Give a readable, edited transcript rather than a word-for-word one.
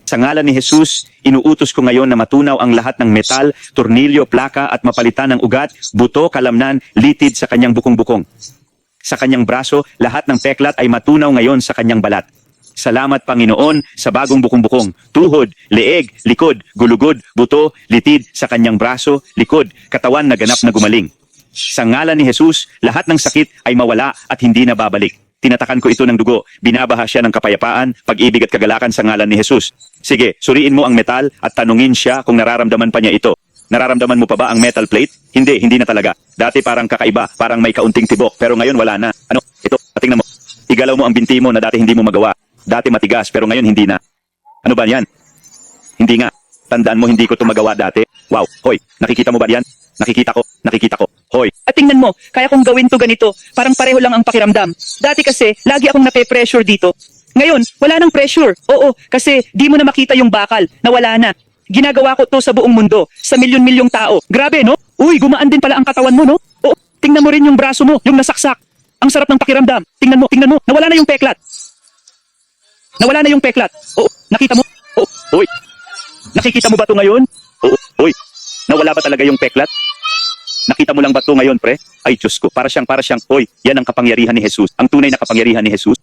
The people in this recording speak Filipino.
Sa ngalan ni Jesus, inuutos ko ngayon na matunaw ang lahat ng metal, tornilyo, plaka at mapalitan ng ugat, buto, kalamnan, litid sa kanyang bukong-bukong. Sa kanyang braso, lahat ng peklat ay matunaw ngayon sa kanyang balat. Salamat Panginoon sa bagong bukong-bukong, tuhod, leeg, likod, gulugod, buto, litid sa kanyang braso, likod, katawan na ganap na gumaling. Sa ngalan ni Jesus, lahat ng sakit ay mawala at hindi na babalik. Tinatakan ko ito ng dugo, binabaha siya ng kapayapaan, pag-ibig at kagalakan sa ngalan ni Jesus. Sige, suriin mo ang metal at tanungin siya kung nararamdaman pa niya ito. Nararamdaman mo pa ba ang metal plate? Hindi na talaga. Dati parang kakaiba, parang may kaunting tibok, pero ngayon wala na. Ano? Ito, tingnan mo. Igalaw mo ang binti mo na dati hindi mo magawa. Dati matigas, pero ngayon hindi na. Ano ba yan? Hindi nga. Tandaan mo hindi ko ito magawa dati. Wow, hoy, nakikita mo ba yan? Nakikita ko. Hoy. At tingnan mo, kaya kong gawin to ganito, parang pareho lang ang pakiramdam. Dati kasi, lagi akong nape-pressure dito. Ngayon, wala nang pressure. Oo, kasi di mo na makita yung bakal, nawala na. Ginagawa ko to sa buong mundo, sa milyon-milyong tao. Grabe, no? Uy, gumaan din pala ang katawan mo, no? Oo, tingnan mo rin yung braso mo, yung nasaksak. Ang sarap ng pakiramdam. Tingnan mo, nawala na yung peklat. Nawala na yung peklat. Oo, nakita mo? Oo, Hoy. Nakikita mo ba ito ngayon? Oo, hoy. Nawala ba talaga yung peklat? Nakita mo lang ba ito ngayon, pre? Ay, Diyos ko, para siyang, hoy, yan ang kapangyarihan ni Jesus. Ang tunay na kapangyarihan ni Jesus.